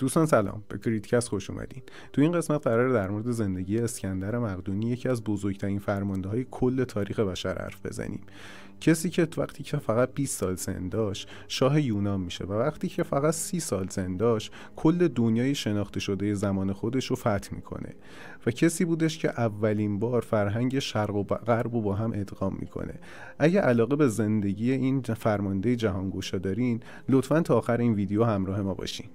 دوستان سلام، به کریتکست خوش اومدین. تو این قسمت قراره در مورد زندگی اسکندر مقدونی، یکی از بزرگترین فرمانده‌های کل تاریخ بشر حرف بزنیم. کسی که وقتی که فقط 20 سال سن داشت شاه یونان میشه و وقتی که فقط 30 سال سن داشت کل دنیای شناخته شده زمان خودش رو فتح میکنه و کسی بودش که اولین بار فرهنگ شرق و غرب رو با هم ادغام میکنه. اگه علاقه به زندگی این فرمانده جهانگشا دارین، لطفاً تا آخر این ویدیو همراه ما باشین.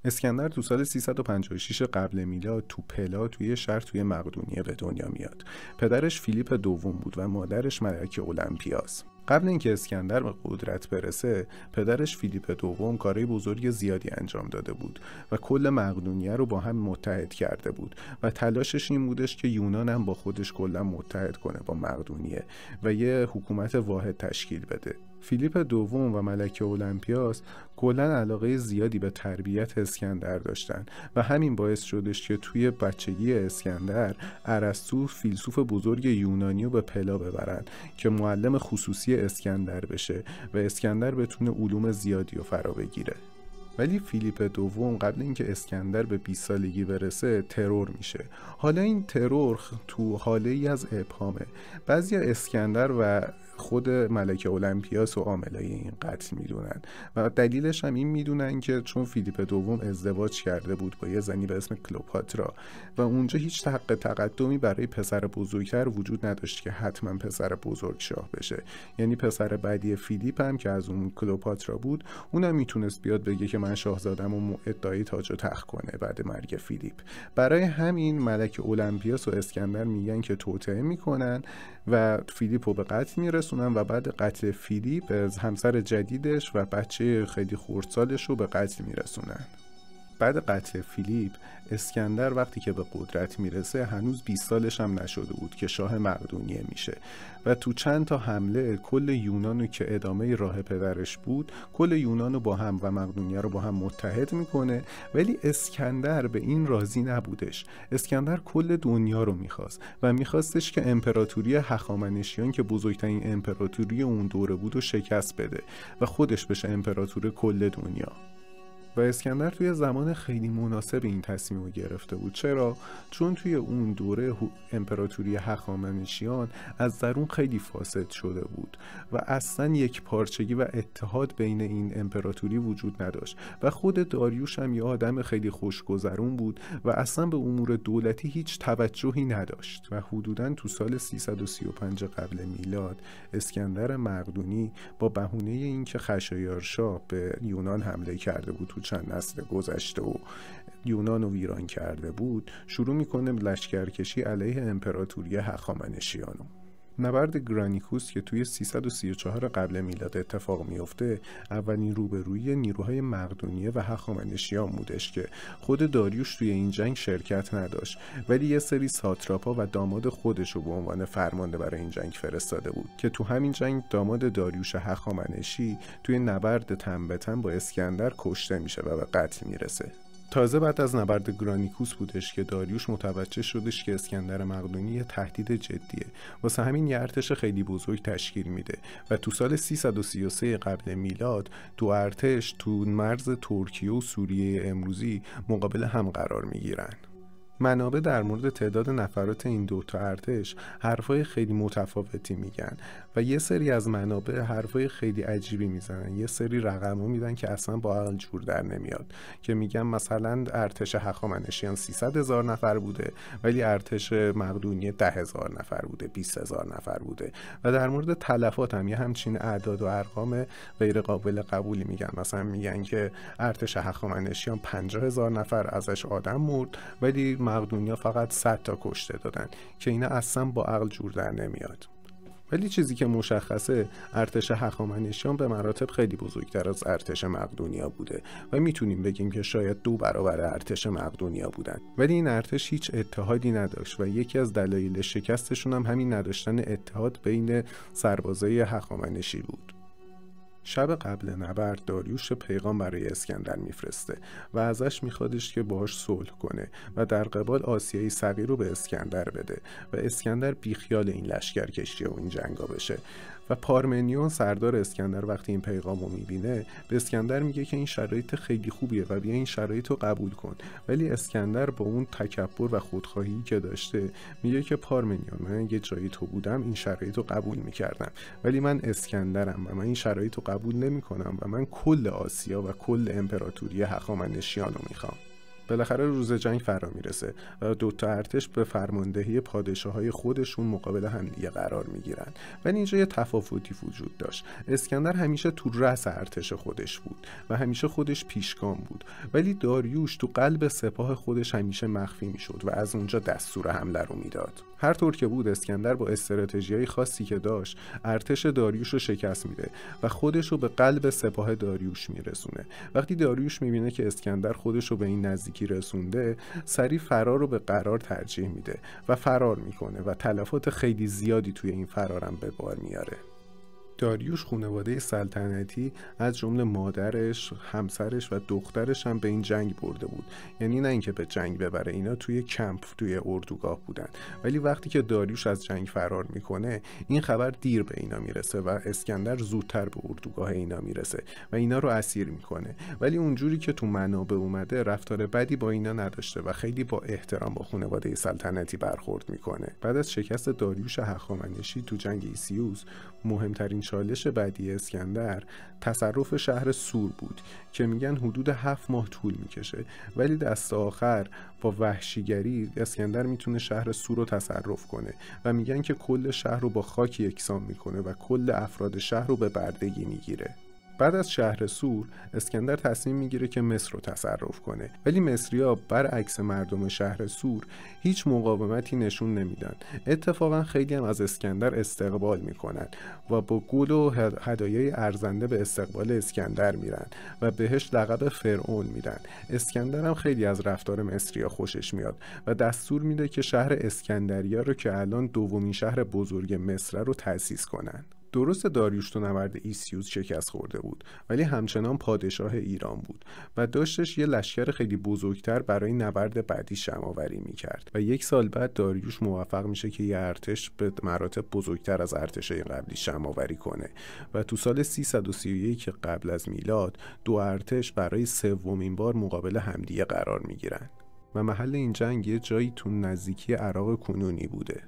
اسکندر تو سال 356 قبل میلاد تو پلا توی شهر توی مقدونیه به دنیا میاد. پدرش فیلیپ دوم بود و مادرش ملکه اولمپیاس. قبل اینکه اسکندر به قدرت برسه، پدرش فیلیپ دوم کارهای بزرگ زیادی انجام داده بود و کل مقدونیه رو با هم متحد کرده بود و تلاشش این بودش که یونان هم با خودش کلا متحد کنه با مقدونیه و یه حکومت واحد تشکیل بده. فیلیپ دوم و ملکه اولمپیاس کلا علاقه زیادی به تربیت اسکندر داشتن و همین باعث شدش که توی بچگی اسکندر ارسطو فیلسوف بزرگ یونانی رو به پلا ببرن که معلم خصوصی اسکندر بشه و اسکندر بتونه علوم زیادی رو فرا بگیره. ولی فیلیپ دوم قبل اینکه اسکندر به 20 سالگی برسه ترور میشه. حالا این ترور تو حاله ای از ابهامه. بعضی اسکندر و خود ملکه اولمپیاس و عاملای این قتل میدونن و دلیلش هم این میدونن که چون فیلیپ دوم ازدواج کرده بود با یه زنی به اسم کلوپاترا و اونجا هیچ حق تقدمی برای پسر بزرگتر وجود نداشت که حتما پسر بزرگ شاه بشه. یعنی پسر بعدی فیلیپ هم که از اون کلوپاترا بود، اونم میتونست بیاد بگه که من شاهزاده‌ام و ادعای تاج و تخت کنه بعد مرگ فیلیپ. برای همین ملکه اولمپیاس و اسکندر میگن که توطئه میکنن و فیلیپ رو به قتل میرسونن و بعد قتل فیلیپ همسر جدیدش و بچه خیلی خردسالش رو به قتل میرسونن. بعد قتل فیلیپ، اسکندر وقتی که به قدرت میرسه هنوز 20 سالش هم نشده بود که شاه مقدونیه میشه و تو چند تا حمله کل یونانو که ادامه راه پدرش بود، کل یونانو با هم و مقدونیه رو با هم متحد میکنه. ولی اسکندر به این راضی نبودش. اسکندر کل دنیا رو میخواست و میخواستش که امپراتوری هخامنشیان که بزرگترین امپراتوری اون دوره بود و شکست بده و خودش بشه امپراتور کل دنیا. و اسکندر توی زمان خیلی مناسب این تصمیم رو گرفته بود. چرا؟ چون توی اون دوره امپراتوری هخامنشیان از درون خیلی فاسد شده بود و اصلا یک پارچگی و اتحاد بین این امپراتوری وجود نداشت و خود داریوش هم یه آدم خیلی خوشگذرون بود و اصلا به امور دولتی هیچ توجهی نداشت و حدوداً تو سال 335 قبل میلاد اسکندر مقدونی با بهونه اینکه خشایارشا به یونان حمله کرده بود چند نسل گذشته و یونان رو ویران کرده بود، شروع میکنه لشکرکشی علیه امپراتوری هخامنشیانو. نبرد گرانیکوس که توی 334 قبل میلاد اتفاق میفته اولین روبرویی نیروهای مقدونیه و هخامنشیان بودش که خود داریوش توی این جنگ شرکت نداشت، ولی یه سری ساتراپا و داماد خودش رو به عنوان فرمانده برای این جنگ فرستاده بود که تو همین جنگ داماد داریوش هخامنشی توی نبرد تن به تن با اسکندر کشته میشه و به قتل میرسه. تازه بعد از نبرد گرانیکوس بودش که داریوش متوجه شدش که اسکندر مقدونی یه تهدید جدیه، واسه همین یه ارتش خیلی بزرگ تشکیل میده و تو سال 333 قبل میلاد دو ارتش تو مرز ترکیه و سوریه امروزی مقابل هم قرار میگیرن. منابع در مورد تعداد نفرات این دوتا ارتش حرفای خیلی متفاوتی میگن و یه سری از منابع حرفای خیلی عجیبی میزنن. یه سری رقمو میدن که اصلا با عقل جور در نمیاد، که میگن مثلا ارتش هخامنشیان 300,000 نفر بوده ولی ارتش مقدونیه 10,000 نفر بوده، 20,000 نفر بوده. و در مورد تلفات هم یه همچین اعداد و ارقام غیر قابل قبولی میگن. مثلا میگن که ارتش هخامنشیان 50,000 نفر ازش آدم مرد ولی مقدونیا فقط 100 تا کشته دادن، که اینا اصلا با عقل جور در نمیاد. ولی چیزی که مشخصه ارتش هخامنشیان به مراتب خیلی بزرگتر از ارتش مقدونیا بوده و میتونیم بگیم که شاید 2 برابر ارتش مقدونیا بودن. ولی این ارتش هیچ اتحادی نداشت و یکی از دلایل شکستشون هم همین نداشتن اتحاد بین سربازای هخامنشی بود. شب قبل نبرد داریوش پیغام برای اسکندر میفرسته و ازش میخوادش که باهاش صلح کنه و در قبال آسیای صغیر رو به اسکندر بده و اسکندر بیخیال این لشکرکشی و این جنگا بشه. و پارمنیون سردار اسکندر وقتی این پیغام رو میبینه به اسکندر میگه که این شرایط خیلی خوبیه و بیا این شرایط رو قبول کن. ولی اسکندر با اون تکبر و خودخواهی که داشته میگه که پارمنیون، من یه جایی تو بودم این شرایط رو قبول میکردم، ولی من اسکندرم و من این شرایط رو قبول نمیکنم و من کل آسیا و کل امپراتوری هخامنشیان رو میخوام. بالاخره روز جنگ فرا میرسه و دوتا ارتش به فرماندهی پادشاهای خودشون مقابل همدیگه قرار میگیرن. ولی اینجا یه تفاوتی وجود داشت. اسکندر همیشه تو رأس ارتش خودش بود و همیشه خودش پیشگام بود، ولی داریوش تو قلب سپاه خودش همیشه مخفی میشد و از اونجا دستور حمله رو میداد. هر طور که بود اسکندر با استراتژیای خاصی که داشت ارتش داریوش رو شکست میده و خودش رو به قلب سپاه داریوش میرسونه. وقتی داریوش میبینه که اسکندر خودش رو به این نزدیکی رسونده، سریع فرار رو به قرار ترجیح میده و فرار میکنه و تلفات خیلی زیادی توی این فرارم به بار میاره. داریوش خانواده سلطنتی از جمله مادرش، همسرش و دخترش هم به این جنگ برده بود. یعنی نه اینکه به جنگ ببره، اینا توی کمپ، توی اردوگاه بودن. ولی وقتی که داریوش از جنگ فرار میکنه، این خبر دیر به اینا میرسه و اسکندر زودتر به اردوگاه اینا میرسه و اینا رو اسیر میکنه. ولی اونجوری که تو منابع اومده رفتار بدی با اینا نداشته و خیلی با احترام با خانواده سلطنتی برخورد میکنه. بعد از شکست داریوش هخامنشی تو جنگ ایسیوس، مهمترین چالش بعدی اسکندر تصرف شهر سور بود که میگن حدود 7 ماه طول میکشه، ولی دست آخر با وحشیگری اسکندر میتونه شهر سور رو تصرف کنه و میگن که کل شهر رو با خاک یکسان میکنه و کل افراد شهر رو به بردگی میگیره. بعد از شهر سور اسکندر تصمیم میگیره که مصر رو تصرف کنه، ولی مصری‌ها برعکس مردم شهر سور هیچ مقاومتی نشون نمیدن. اتفاقا خیلی هم از اسکندر استقبال میکنن و با گل و هدایای ارزنده به استقبال اسکندر میرن و بهش لقب فرعون میدن. اسکندر هم خیلی از رفتار مصری‌ها خوشش میاد و دستور میده که شهر اسکندریه رو که الان دومین شهر بزرگ مصر رو تأسیس کنن. درست داریوش تو نبرد ایسیوس شکست خورده بود، ولی همچنان پادشاه ایران بود و داشتش یه لشکر خیلی بزرگتر برای نبرد بعدی جمع‌آوری میکرد و 1 سال بعد داریوش موفق میشه که یه ارتش به مراتب بزرگتر از ارتشای قبلی جمع‌آوری کنه و تو سال 331 قبل از میلاد 2 ارتش برای 3مین بار مقابل همدیگه قرار میگیرن و محل این جنگ یه جایی تو نزدیکی عراق کنونی بوده.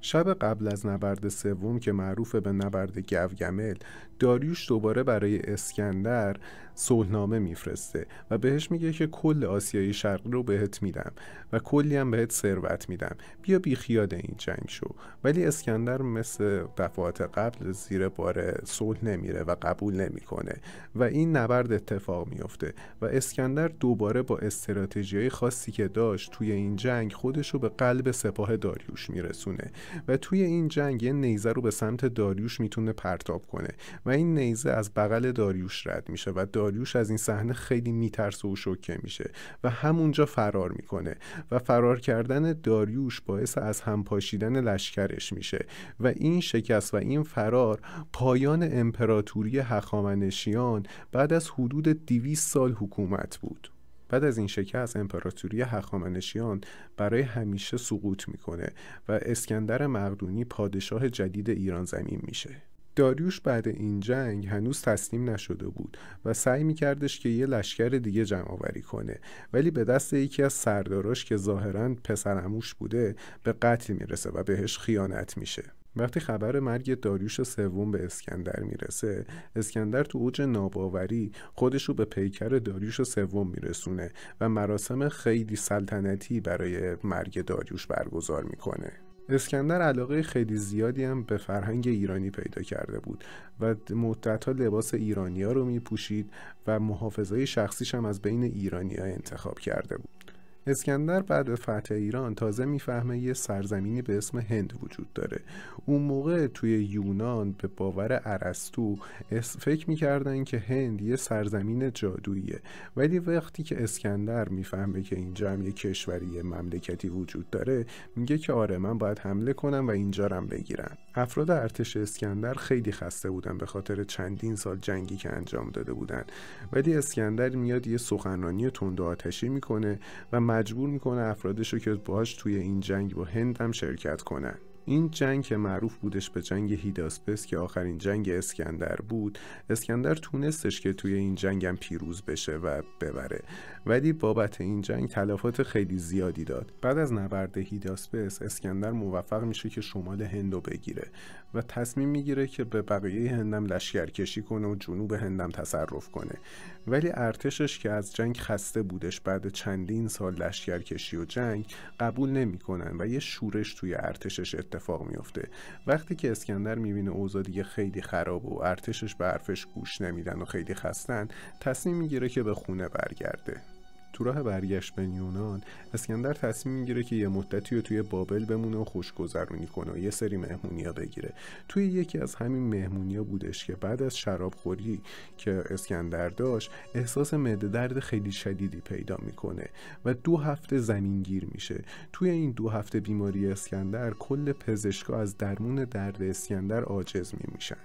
شب قبل از نبرد سوم که معروف به نبرد گوگمل، داریوش دوباره برای اسکندر صلحنامه میفرسته و بهش میگه که کل آسیای شرقی رو بهت میدم و کلی هم بهت ثروت میدم، بیا بی خیال این جنگ شو. ولی اسکندر مثل دفعات قبل زیر بار صلح نمیره و قبول نمیکنه و این نبرد اتفاق میفته و اسکندر دوباره با استراتژیای خاصی که داشت توی این جنگ خودش رو به قلب سپاه داریوش میرسونه و توی این جنگ یه نیزه رو به سمت داریوش میتونه پرتاب کنه و این نیزه از بغل داریوش رد میشه و داریوش از این صحنه خیلی میترسه و شوکه میشه و همونجا فرار میکنه و فرار کردن داریوش باعث از هم پاشیدن لشکرش میشه و این شکست و این فرار پایان امپراتوری هخامنشیان بعد از حدود 200 سال حکومت بود. بعد از این شکست امپراتوری هخامنشیان برای همیشه سقوط میکنه و اسکندر مقدونی پادشاه جدید ایران زمین میشه. داریوش بعد این جنگ هنوز تسلیم نشده بود و سعی میکردش که یه لشکر دیگه جمع آوری کنه، ولی به دست یکی از سرداراش که ظاهراً پسرعموش بوده به قتل میرسه و بهش خیانت میشه. وقتی خبر مرگ داریوش سوم به اسکندر میرسه، اسکندر تو اوج ناباوری خودش رو به پیکر داریوش سوم میرسونه و مراسم خیلی سلطنتی برای مرگ داریوش برگزار میکنه. اسکندر علاقه خیلی زیادی هم به فرهنگ ایرانی پیدا کرده بود و مدت‌ها لباس ایرانی‌ها رو میپوشید و محافظای شخصیش هم از بین ایرانی‌ها انتخاب کرده بود. اسکندر بعد فتح ایران تازه میفهمه یه سرزمینی به اسم هند وجود داره. اون موقع توی یونان به باور ارسطو فکر میکردن که هند یه سرزمین جادوییه، ولی وقتی که اسکندر میفهمه که اینجا هم یه کشوری، یه مملکتی وجود داره، میگه که آره من باید حمله کنم و اینجا رو بگیرم. افراد ارتش اسکندر خیلی خسته بودن به خاطر چندین سال جنگی که انجام داده بودن، ولی اسکندر میاد یه سخنرانی تند و آتشی میکنه و مجبور میکنه افرادشو که باهاش توی این جنگ با هند هم شرکت کنن. این جنگ که معروف بودش به جنگ هیداسپس که آخرین جنگ اسکندر بود، اسکندر تونستش که توی این جنگ هم پیروز بشه و ببره، ولی بابت این جنگ تلفات خیلی زیادی داد. بعد از نبرد هیداسپس اسکندر موفق میشه که شمال هند رو بگیره و تصمیم میگیره که به بقیه هندم لشکرکشی کنه و جنوب هندم تصرف کنه، ولی ارتشش که از جنگ خسته بودش بعد چندین سال لشکرکشی و جنگ قبول نمیکنن و یه شورش توی ارتشش اتفاق میفته. وقتی که اسکندر میبینه اوضاع دیگه خیلی خرابه و ارتشش به حرفش گوش نمیدن و خیلی خستن، تصمیم میگیره که به خونه برگرده. تو راه برگشت به یونان اسکندر تصمیم میگیره که یه مدتی رو توی بابل بمونه و خوشگذرونی کنه و یه سری مهمونیا بگیره. توی یکی از همین مهمونیا بودش که بعد از شرابخوری که اسکندر داشت احساس معده درد خیلی شدیدی پیدا میکنه و 2 هفته زمینگیر میشه. توی این 2 هفته بیماری اسکندر کل پزشکا از درمون درد اسکندر عاجز میشن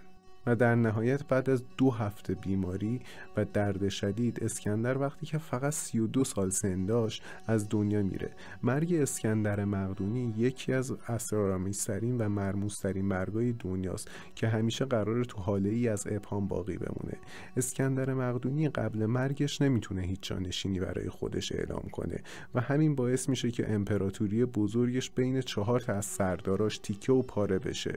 و در نهایت بعد از 2 هفته بیماری و درد شدید اسکندر وقتی که فقط 32 سال سن داشت از دنیا میره. مرگ اسکندر مقدونی یکی از اسرارآمیزترین و مرموزترین مرگای دنیاست که همیشه قراره تو حاله ای از ابهام باقی بمونه. اسکندر مقدونی قبل مرگش نمیتونه هیچ جانشینی برای خودش اعلام کنه و همین باعث میشه که امپراتوری بزرگش بین 4 تا از سرداراش تیکه و پاره بشه.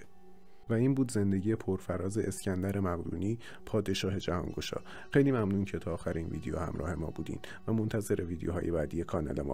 و این بود زندگی پرفراز اسکندر مقدونی، پادشاه جهانگشا. خیلی ممنون که تا آخر این ویدیو همراه ما بودین و منتظر ویدیوهای بعدی کانال ما